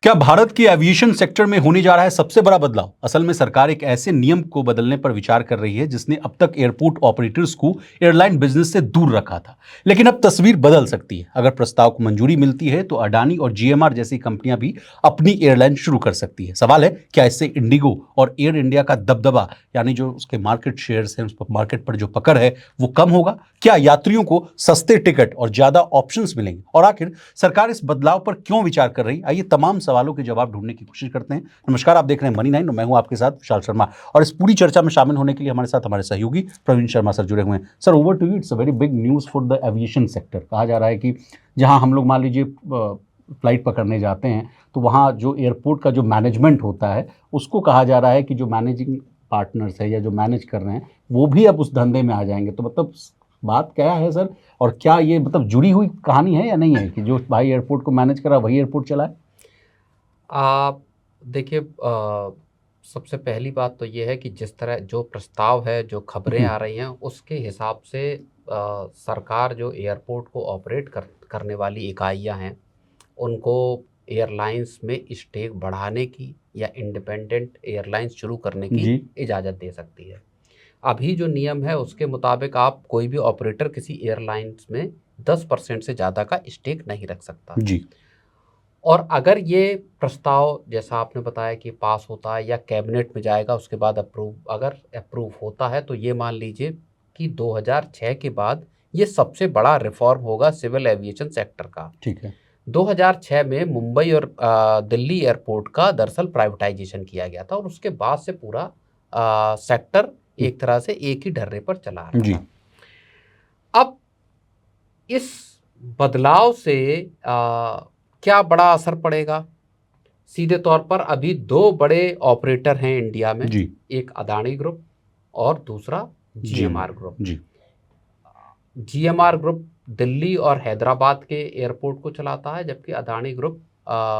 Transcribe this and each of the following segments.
क्या भारत की aviation sector में होने जा रहा है सबसे बड़ा बदलाव? असल में सरकार एक ऐसे नियम को बदलने पर विचार कर रही है जिसने अब तक एयरपोर्ट ऑपरेटर्स को एयरलाइन बिजनेस से दूर रखा था। लेकिन अब तस्वीर बदल सकती है। अगर प्रस्ताव को मंजूरी मिलती है तो अडानी और जीएमआर जैसी कंपनियां भी अपनी एयरलाइन शुरू कर सकती है। सवाल है, क्या इससे इंडिगो और एयर इंडिया का दबदबा, यानी जो उसके मार्केट शेयर्स हैं, उस पर मार्केट पर जो पकड़ है, वो कम होगा? क्या यात्रियों को सस्ते टिकट और ज्यादा ऑप्शंस मिलेंगे? और आखिर सरकार इस बदलाव पर क्यों विचार कर रही? आइए तमाम सवालों के जवाब ढूंढने की कोशिश करते हैं। नमस्कार, आप देख रहे हैं मनी 9 और मैं हूं आपके साथ विशाल शर्मा। और इस पूरी चर्चा में शामिल होने के लिए हमारे साथ हमारे सहयोगी प्रवीण शर्मा सर जुड़े हुए हैं। Sir, over to you. It's a very big news for the aviation sector. कहा जा रहा है कि जहां हम लोग मान लीजिए फ्लाइट पकड़ने जाते हैं तो वहां जो एयरपोर्ट का जो मैनेजमेंट होता है, उसको कहा जा रहा है कि जो मैनेजिंग पार्टनर्स है या जो मैनेज कर रहे हैं वो भी अब उस धंधे में आ जाएंगे। तो मतलब बात क्या है सर? और क्या ये मतलब जुड़ी हुई कहानी है या नहीं है कि जो भाई एयरपोर्ट को मैनेज करा वही एयरपोर्ट चलाए? आप देखिए, सबसे पहली बात तो ये है कि जिस तरह जो प्रस्ताव है, जो खबरें आ रही हैं, उसके हिसाब से सरकार जो एयरपोर्ट को ऑपरेट करने वाली इकाइयां हैं, उनको एयरलाइंस में स्टेक बढ़ाने की या इंडिपेंडेंट एयरलाइंस शुरू करने की जी इजाज़त दे सकती है। अभी जो नियम है उसके मुताबिक आप कोई भी ऑपरेटर किसी एयरलाइंस में 10% से ज़्यादा का स्टेक नहीं रख सकता। जी और अगर ये प्रस्ताव, जैसा आपने बताया, कि पास होता है या कैबिनेट में जाएगा, उसके बाद अगर अप्रूव होता है, तो ये मान लीजिए कि 2006 के बाद ये सबसे बड़ा रिफॉर्म होगा सिविल एविएशन सेक्टर का। ठीक है। 2006 में मुंबई और दिल्ली एयरपोर्ट का दरअसल प्राइवेटाइजेशन किया गया था और उसके बाद से पूरा सेक्टर एक तरह से एक ही ढर्रे पर चला रहा जी था। अब इस बदलाव से क्या बड़ा असर पड़ेगा? सीधे तौर पर अभी दो बड़े ऑपरेटर हैं इंडिया में, जी एक अदानी ग्रुप और दूसरा जी जीएमआर ग्रुप। जी जीएमआर ग्रुप दिल्ली और हैदराबाद के एयरपोर्ट को चलाता है, जबकि अदानी ग्रुप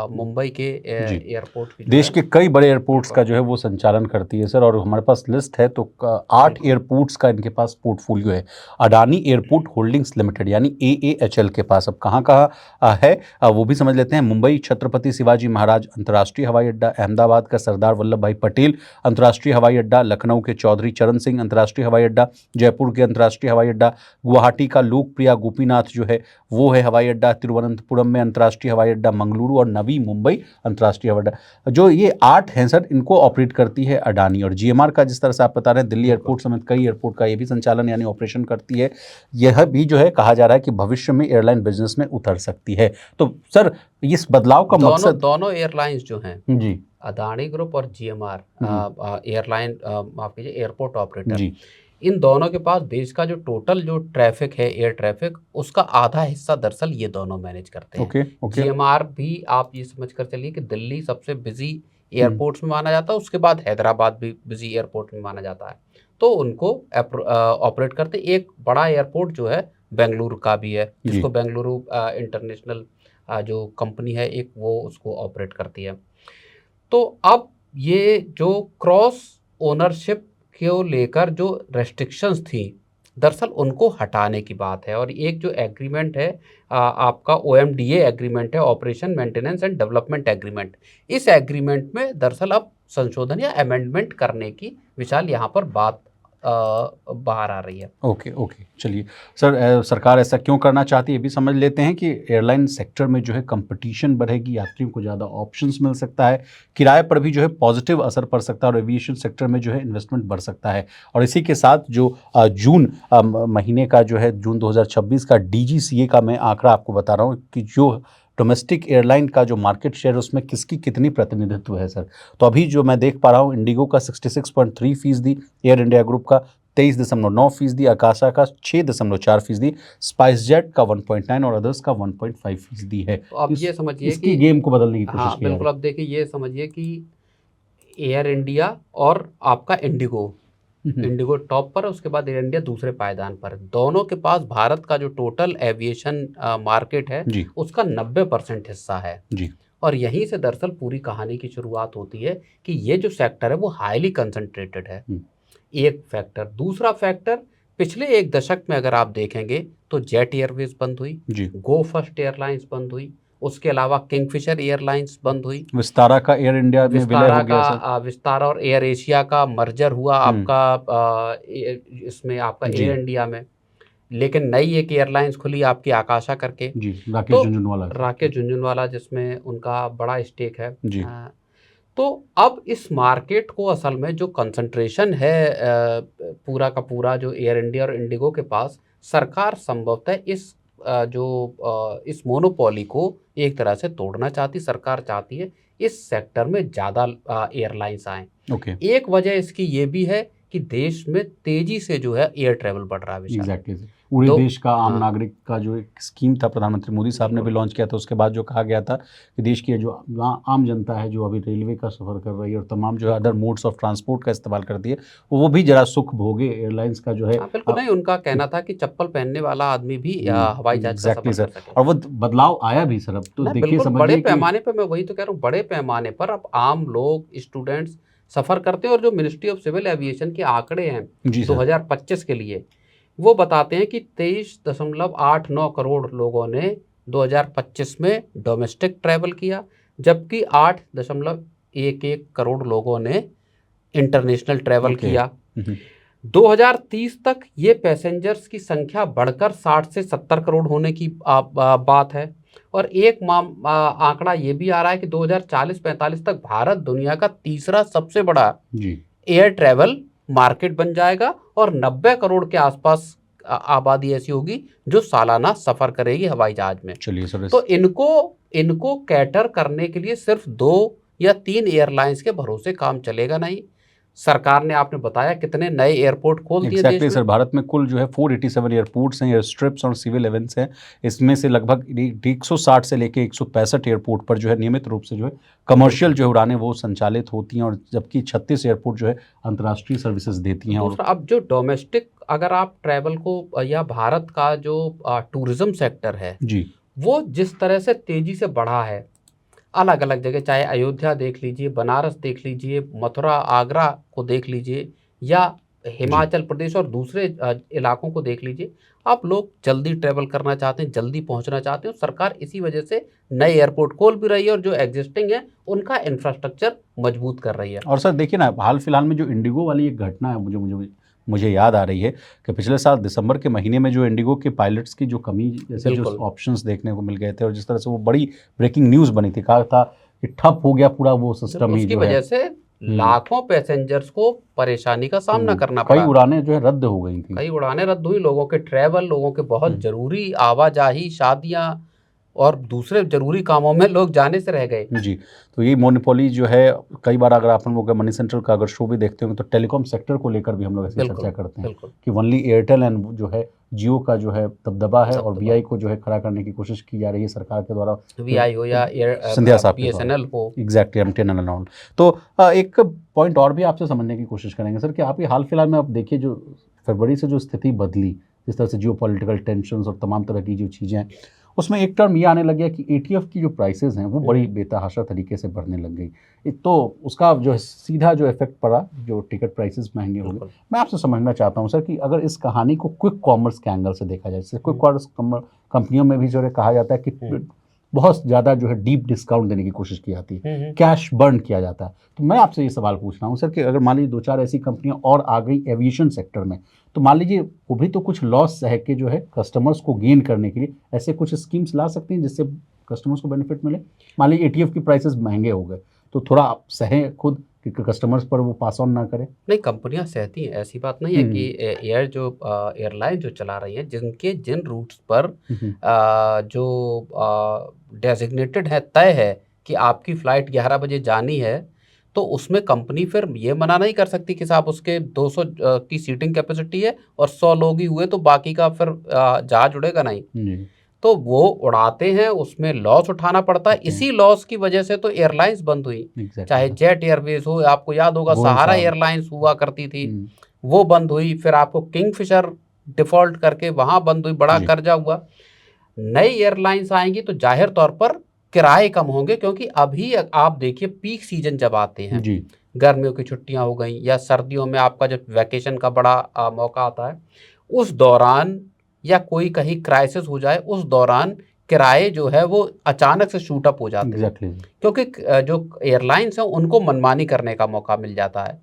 मुंबई के जी एयरपोर्ट की जो देश है के कई बड़े एयरपोर्ट्स का network। जो है वो संचालन करती है सर। और हमारे पास लिस्ट है तो 8 बिल्कुल। एयरपोर्ट्स का इनके पास पोर्टफोलियो है। अडानी एयरपोर्ट होल्डिंग्स लिमिटेड यानी एएएचएल के पास। अब कहाँ कहाँ है वो भी समझ लेते हैं। मुंबई छत्रपति शिवाजी महाराज अंतर्राष्ट्रीय हवाई अड्डा, अहमदाबाद का सरदार वल्लभ भाई पटेल अंतर्राष्ट्रीय हवाई अड्डा, लखनऊ के चौधरी चरण सिंह अंतर्राष्ट्रीय हवाई अड्डा, जयपुर के अंतर्राष्ट्रीय हवाई अड्डा, गुवाहाटी का लोकप्रिय गोपीनाथ जो है वो है हवाई अड्डा, तिरुवनंतपुरम में अंतर्राष्ट्रीय हवाई अड्डा, मंगलुरु और नवी मुंबई अंतर्राष्ट्रीय हवाई अड्डा। जो ये 8 हैं सर, इनको ऑपरेट करती है अडानी। और जीएमआर का जिस तरह से आप बता रहे हैं, दिल्ली बिल्कुल। एयरपोर्ट समेत कई एयरपोर्ट का ये भी संचालन यानी ऑपरेशन करती है। यह भी जो है कहा जा रहा है कि भविष्य में एयरलाइन बिजनेस में उतर सकती है। तो सर, इस बदलाव का दोनों मकसद? दोनों एयरलाइंस जो हैं, जी अदानी ग्रुप और जीएमआर एयरलाइन, माफ कीजिए, एयरपोर्ट ऑपरेटर, जी इन दोनों के पास देश का जो टोटल जो ट्रैफिक है, एयर ट्रैफिक, उसका आधा हिस्सा दरअसल ये दोनों मैनेज करते हैं। ओके ओके जीएमआर भी आप ये समझ कर चलिए कि दिल्ली सबसे बिजी एयरपोर्ट्स में माना जाता है, उसके बाद हैदराबाद भी बिजी एयरपोर्ट में माना जाता है, तो उनको ऑपरेट करते। एक बड़ा एयरपोर्ट जो है बेंगलुरु का भी है, जी जिसको बेंगलुरु इंटरनेशनल जो कंपनी है एक, वो उसको ऑपरेट करती है। तो अब ये जो क्रॉस ओनरशिप को लेकर जो रेस्ट्रिक्शंस थी, दरअसल उनको हटाने की बात है। और एक जो एग्रीमेंट है, आपका ओएमडीए एग्रीमेंट है, operation maintenance and development agreement, इस एग्रीमेंट में दरअसल अब संशोधन या अमेंडमेंट करने की विशाल यहाँ पर बात बाहर आ रही है। ओके ओके चलिए सर, सरकार ऐसा क्यों करना चाहती है ये भी समझ लेते हैं कि एयरलाइन सेक्टर में जो है कंपटीशन बढ़ेगी, यात्रियों को ज़्यादा ऑप्शंस मिल सकता है, किराए पर भी जो है पॉजिटिव असर पड़ सकता है और एविएशन सेक्टर में जो है इन्वेस्टमेंट बढ़ सकता है। और इसी के साथ जो जून महीने का जो है, जून 2026 का डीजीसीए का मैं आंकड़ा आपको बता रहा हूँ कि जो डोमेस्टिक एयरलाइन का जो मार्केट शेयर है उसमें किसकी कितनी प्रतिनिधित्व है सर। तो अभी जो मैं देख पा रहा हूँ, इंडिगो का 66.3%, एयर इंडिया ग्रुप का 23.9%, आकाशा का 6.4%, स्पाइस जेट का 1.9 और अदर्स का 1.5% है। तो अब ये समझिए इसकी कि, गेम को बदलने की कोशिश हाँ की जा बिल्कुल, रही अब देखिए ये समझिए कि एयर इंडिया और आपका इंडिगो, है। इंडिगो टॉप पर है, उसके बाद एयर इंडिया दूसरे पायदान पर है। दोनों के पास भारत का जो टोटल एविएशन मार्केट है, जी उसका 90% हिस्सा है। जी और यहीं से दरअसल पूरी कहानी की शुरुआत होती है कि ये जो सेक्टर है वो हाईली कंसंट्रेटेड है। एक फैक्टर। दूसरा फैक्टर, पिछले एक दशक में अगर आप देखेंगे तो जेट एयरवेज बंद हुई, जी गो फर्स्ट एयरलाइंस बंद हुई, उसके अलावा किंगफिशर एयरलाइंस बंद हुई, विस्तारा का एयर इंडिया में विलय विस्तारा हो गया सर। का विस्तारा और एयर एशिया का मर्जर हुआ आपका इसमें आपका जी। एयर इंडिया में। लेकिन नई एक एयरलाइंस खुली आपकी आकाशा करके, जी, राकेश तो झुनझुनवाला। राकेश झुनझुनवाला, जिसमें उनका बड़ा स्टेक है। जी। तो अब इस मार्केट को असल में जो कंसंट्रेशन है पूरा का पूरा जो एयर इंडिया और इंडिगो के पास, सरकार संभवतः इस मोनोपोली को एक तरह से तोड़ना चाहती। सरकार चाहती है इस सेक्टर में ज़्यादा एयरलाइंस आएँ। ओके। एक वजह इसकी ये भी है कि देश में तेजी से जो है एयर ट्रैवल बढ़ रहा है विशाल। Exactly sir. पूरे देश का आम हाँ, नागरिक का जो एक स्कीम था, प्रधानमंत्री मोदी साहब ने भी लॉन्च किया था, उसके बाद जो कहा गया था कि देश की जो आम जनता है जो अभी रेलवे का सफ़र कर रही है और तमाम जो है अदर मोड्स ऑफ ट्रांसपोर्ट का इस्तेमाल करती है, वो भी जरा सुख भोगे एयरलाइंस का जो है। हाँ, बिल्कुल नहीं, उनका कहना था कि चप्पल पहनने वाला आदमी भी हवाई जहाज का एग्जैक्टली सफर सर। कर सके। और वो बदलाव आया भी सर, अब तो ना, देखिए बिल्कुल बड़े समझिए कि पैमाने पर, मैं वही तो कह रहा हूँ, बड़े पैमाने पर अब आम लोग, स्टूडेंट्स सफ़र करते हैं। और जो मिनिस्ट्री ऑफ सिविल एविएशन के आंकड़े हैं जी सर। 2025 के लिए, वो बताते हैं कि 23.89 करोड़ लोगों ने 2025 में डोमेस्टिक ट्रैवल किया, जबकि 8.11 करोड़ लोगों ने इंटरनेशनल ट्रैवल ओके। किया। 2030 तक ये पैसेंजर्स की संख्या बढ़कर 60 से 70 करोड़ होने की बात है। और एक आंकड़ा ये भी आ रहा है कि 2040-45 तक भारत दुनिया का तीसरा सबसे बड़ा जी। एयर ट्रैवल मार्केट बन जाएगा और 90 करोड़ के आसपास आबादी ऐसी होगी जो सालाना सफर करेगी हवाई जहाज में। चलिए सर। तो इनको कैटर करने के लिए सिर्फ 2 या 3 एयरलाइंस के भरोसे काम चलेगा नहीं। सरकार ने, आपने बताया, कितने नए एयरपोर्ट खोल दिए देश एग्जैक्टली सर। में। भारत में कुल जो है 487 एयरपोर्ट्स हैं, एयर स्ट्रिप्स और सिविल एवेंस हैं। इसमें से लगभग 160 से लेके 165 एयरपोर्ट पर जो है नियमित रूप से जो है कमर्शियल जो है उड़ानें वो संचालित होती हैं, और जबकि 36 एयरपोर्ट जो है अंतर्राष्ट्रीय सर्विसेज देती हैं। और दूसरा, अब जो डोमेस्टिक अगर आप ट्रैवल को, या भारत का जो टूरिज्म सेक्टर है, जी, वो जिस तरह से तेजी से बढ़ा है, अलग अलग जगह, चाहे अयोध्या देख लीजिए, बनारस देख लीजिए, मथुरा आगरा को देख लीजिए, या हिमाचल प्रदेश और दूसरे इलाकों को देख लीजिए, आप लोग जल्दी ट्रैवल करना चाहते हैं, जल्दी पहुंचना चाहते हैं। सरकार इसी वजह से नए एयरपोर्ट खोल भी रही है और जो एग्जिस्टिंग है उनका इंफ्रास्ट्रक्चर मजबूत कर रही है। और सर देखिए ना, हाल फिलहाल में जो इंडिगो वाली एक घटना है मुझे याद आ रही है कि पिछले साल दिसंबर के महीने में जो इंडिगो के पायलट्स की जो कमी जैसे जो ऑप्शंस देखने को मिल गए थे, और जिस तरह से वो बड़ी ब्रेकिंग न्यूज़ बनी थी, कहा था कि ठप हो गया पूरा वो सिस्टम ही उसकी जो है। वजह से लाखों पैसेंजर्स को परेशानी का सामना करना कई पड़ा। उड़ानें जो है रद्द हो गई थी। कई उड़ानें रद्द हुई, लोगों के ट्रैवल, लोगों के बहुत जरूरी आवाजाही, शादियां और दूसरे जरूरी कामों में लोग जाने से रह गए। जी। तो ये मोनोपोली जो है, कई बार अगर आप हम लोग मनी सेंट्रल का अगर शो भी देखते होंगे तो टेलीकॉम सेक्टर को लेकर भी हम लोग ऐसी चर्चा करते हैं कि ओनली एयरटेल एंड जो है जियो का जो है दबदबा है, और वीआई को जो है खड़ा करने की कोशिश की जा रही है सरकार के द्वारा, वीआई हो या सिंधिया साहब बीएसएनएल हो। Exactly, MTNL and all. तो एक पॉइंट और भी आपसे समझने की कोशिश करेंगे सर कि आप ये हाल फिलहाल में आप देखिए जो फरवरी से जो स्थिति बदली, जिस तरह से जियो पॉलिटिकल टेंशन और तमाम तरह की जो चीज़ें हैं, उसमें एक टर्म ये आने लग गया कि एटीएफ की जो प्राइसेस हैं वो बड़ी बेतहाशा तरीके से बढ़ने लग गई। तो उसका जो है सीधा जो इफेक्ट पड़ा, जो टिकट प्राइसेस महंगे हो गए। मैं आपसे समझना चाहता हूं सर कि अगर इस कहानी को क्विक कॉमर्स के एंगल से देखा जाए, जैसे क्विक कॉमर्स कंपनियों में भी जो है कहा जाता है कि बहुत ज़्यादा जो है डीप डिस्काउंट देने की कोशिश की जाती है, कैश बर्न किया जाता है। तो मैं आपसे ये सवाल पूछ रहा हूँ सर कि अगर मान लीजिए 2-4 ऐसी कंपनियां और आ गई एविएशन सेक्टर में, तो मान लीजिए वो भी तो कुछ लॉस सह के जो है कस्टमर्स को गेन करने के लिए ऐसे कुछ स्कीम्स ला सकती हैं जिससे कस्टमर्स को बेनिफिट मिले। मान लीजिए एटीएफ की प्राइसेस महंगे हो गए, तो थोड़ा आप सहें खुद कि कस्टमर्स पर वो पास ऑन ना करें। नहीं, कंपनियां सहती हैं, ऐसी बात नहीं है कि एयरलाइन जो चला रही है, जिन रूट्स पर जो डेजिग्नेटेड है, तय है कि आपकी फ़्लाइट 11 बजे जानी है, तो उसमें कंपनी फिर ये मना नहीं कर सकती कि साहब उसके 200 की सीटिंग कैपेसिटी है और 100 लोग ही हुए तो बाकी का फिर जहाज उड़ेगा नहीं। तो वो उड़ाते हैं, उसमें लॉस उठाना पड़ता है। इसी लॉस की वजह से तो एयरलाइंस बंद हुई। चाहे जेट एयरवेज हो, आपको याद होगा सहारा एयरलाइंस हुआ करती थी, वो बंद हुई। फिर आपको किंगफिशर डिफॉल्ट करके वहां बंद हुई, बड़ा कर्जा हुआ। नई एयरलाइंस आएंगी तो जाहिर तौर पर किराए कम होंगे, क्योंकि अभी आप देखिए पीक सीजन जब आते हैं, गर्मियों की छुट्टियां हो गई या सर्दियों में आपका जब वैकेशन का बड़ा मौका आता है, उस दौरान या कोई कहीं क्राइसिस हो जाए, उस दौरान किराए जो है वो अचानक से शूट अप हो जाते हैं, एग्जैक्टली। क्योंकि जो एयरलाइंस हैं उनको मनमानी करने का मौका मिल जाता है।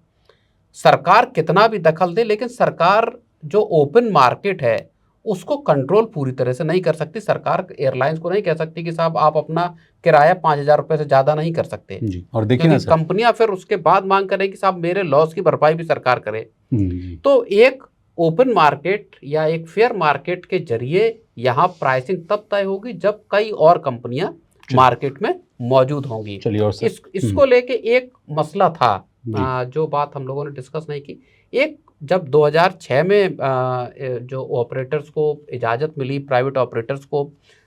सरकार कितना भी दखल दे, लेकिन सरकार जो ओपन मार्केट है उसको कंट्रोल पूरी तरह से नहीं कर सकती। सरकार एयरलाइंस को नहीं कह सकती कि साहब आप अपना किराया 5,000 रुपये से ज़्यादा नहीं कर सकते, जी, और देखिए ना क्योंकि सर, कंपनियां फिर उसके बाद मांग करें कि साहब मेरे लॉस की भरपाई भी सरकार करे। जी, तो एक ओपन मार्केट या एक फेयर मार्केट के जरिए यहाँ प्राइसिंग तब तय होगी जब कई और कंपनियां मार्केट में मौजूद होंगी। चलिए और सर, इसको लेके एक मसला था, जी, जो बात हम लोगों ने डिस्कस नहीं की। एक जब 2006 में जो ऑपरेटर्स को इजाज़त मिली, प्राइवेट ऑपरेटर्स को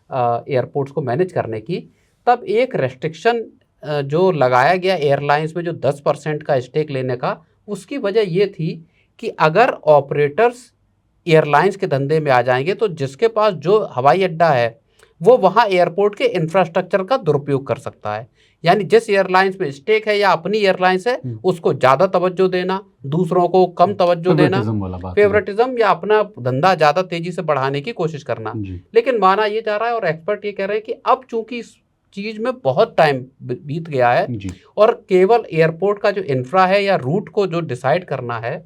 एयरपोर्ट्स को मैनेज करने की, तब एक रेस्ट्रिक्शन जो लगाया गया एयरलाइंस में, जो 10% का स्टेक लेने का, उसकी वजह ये थी कि अगर ऑपरेटर्स एयरलाइंस के धंधे में आ जाएंगे तो जिसके पास जो हवाई अड्डा है वो वहाँ एयरपोर्ट के इंफ्रास्ट्रक्चर का दुरुपयोग कर सकता है। यानी जिस एयरलाइंस में स्टेक है या अपनी एयरलाइंस है उसको ज़्यादा तवज्जो देना, दूसरों को कम तवज्जो देना, फेवरेटिज्म वाला बात है। फेवरेटिज्म, या अपना धंधा ज़्यादा तेज़ी से बढ़ाने की कोशिश करना। जी, लेकिन माना ये जा रहा है और एक्सपर्ट ये कह रहे हैं कि अब चूंकि इस चीज़ में बहुत टाइम बीत गया है जी, और केवल एयरपोर्ट का जो इंफ्रा है या रूट को जो डिसाइड करना है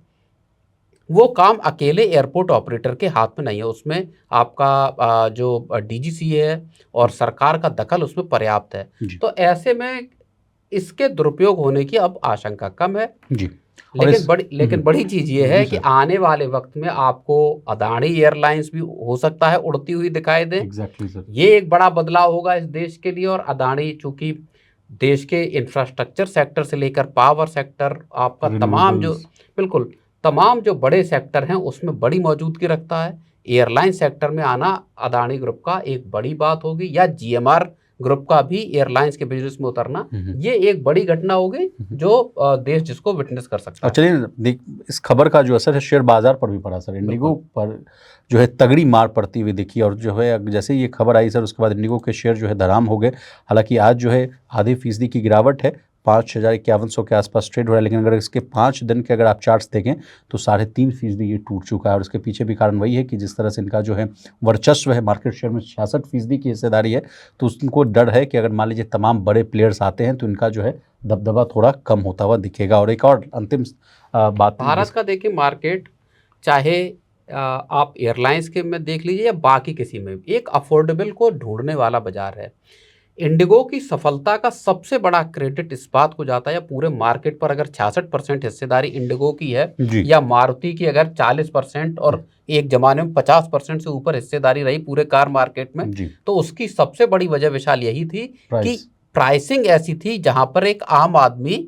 वो काम अकेले एयरपोर्ट ऑपरेटर के हाथ में नहीं है। उसमें आपका जो डीजीसी है और सरकार का दखल उसमें पर्याप्त है। जी, तो ऐसे में इसके दुरुपयोग होने की अब आशंका कम है। जी, और लेकिन बड़ी चीज़ ये है कि आने वाले वक्त में आपको अदानी एयरलाइंस भी हो सकता है उड़ती हुई दिखाई दे। एग्जैक्टली सर, ये एक बड़ा बदलाव होगा इस देश के लिए। और अदानी चूंकि देश के इंफ्रास्ट्रक्चर सेक्टर से लेकर पावर सेक्टर, आपका तमाम जो, बिल्कुल तमाम जो बड़े सेक्टर हैं उसमें बड़ी मौजूदगी रखता है। एयरलाइन सेक्टर में आना अदानी ग्रुप का एक बड़ी बात होगी, या जीएमआर ग्रुप का भी एयरलाइंस के बिजनेस में उतरना, ये एक बड़ी घटना होगी जो देश जिसको विटनेस कर सकता और है। चलिए इस खबर का जो असर है शेयर बाजार पर भी पड़ा सर, इंडिगो पर जो है तगड़ी मार पड़ती हुई दिखी, और जो है जैसे ही ये खबर आई सर उसके बाद इंडिगो के शेयर जो है धराम हो गए। हालांकि आज जो है ½ % की गिरावट है, 5,5100 के आसपास ट्रेड हो रहा है, लेकिन अगर इसके 5 दिन के अगर आप चार्ट्स देखें तो 3.5% ये टूट चुका है। और इसके पीछे भी कारण वही है कि जिस तरह से इनका जो है वर्चस्व है मार्केट शेयर में, 66% की हिस्सेदारी है, तो उनको डर है कि अगर मान लीजिए तमाम बड़े प्लेयर्स आते हैं तो इनका जो है दबदबा थोड़ा कम होता हुआ दिखेगा। और एक और अंतिम बात, भारत का देखिए मार्केट, चाहे आप एयरलाइंस के में देख लीजिए या बाकी किसी में, एक अफोर्डेबल को ढूंढने वाला बाजार है। इंडिगो की सफलता का सबसे बड़ा क्रेडिट इस बात को जाता है, या पूरे मार्केट पर अगर 66% हिस्सेदारी इंडिगो की है, या मारुति की अगर 40% और एक जमाने में 50% से ऊपर हिस्सेदारी रही पूरे कार मार्केट में, तो उसकी सबसे बड़ी वजह विशाल यही थी कि प्राइसिंग ऐसी थी जहां पर एक आम आदमी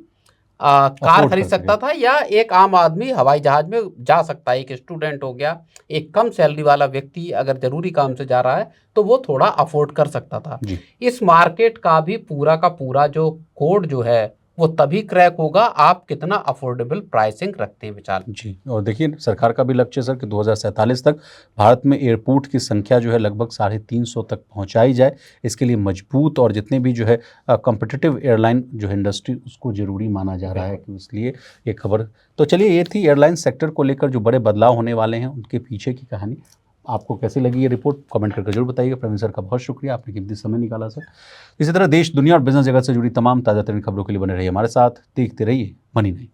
कार खरीद सकता था, या एक आम आदमी हवाई जहाज में जा सकता है। एक स्टूडेंट हो गया, एक कम सैलरी वाला व्यक्ति अगर जरूरी काम से जा रहा है तो वो थोड़ा अफोर्ड कर सकता था। इस मार्केट का भी पूरा का पूरा जो कोड जो है वो तभी क्रैक होगा आप कितना अफोर्डेबल प्राइसिंग रखते हैं विचार। जी, और देखिए सरकार का भी लक्ष्य सर कि 2047 तक भारत में एयरपोर्ट की संख्या जो है लगभग 350 तक पहुंचाई जाए। इसके लिए मजबूत और जितने भी जो है कॉम्पिटिटिव एयरलाइन जो है इंडस्ट्री, उसको ज़रूरी माना जा रहा है कि इसलिए ये खबर। तो चलिए ये थी एयरलाइन सेक्टर को लेकर जो बड़े बदलाव होने वाले हैं उनके पीछे की कहानी। आपको कैसी लगी ये रिपोर्ट कमेंट करके जरूर बताइएगा। प्रवीण सर का बहुत शुक्रिया, आपने कीमती समय निकाला सर। इसी तरह देश दुनिया और बिजनेस जगत से जुड़ी तमाम ताज़ा तरीन खबरों के लिए बने रहिए हमारे साथ, देखते रहिए मनी नहीं।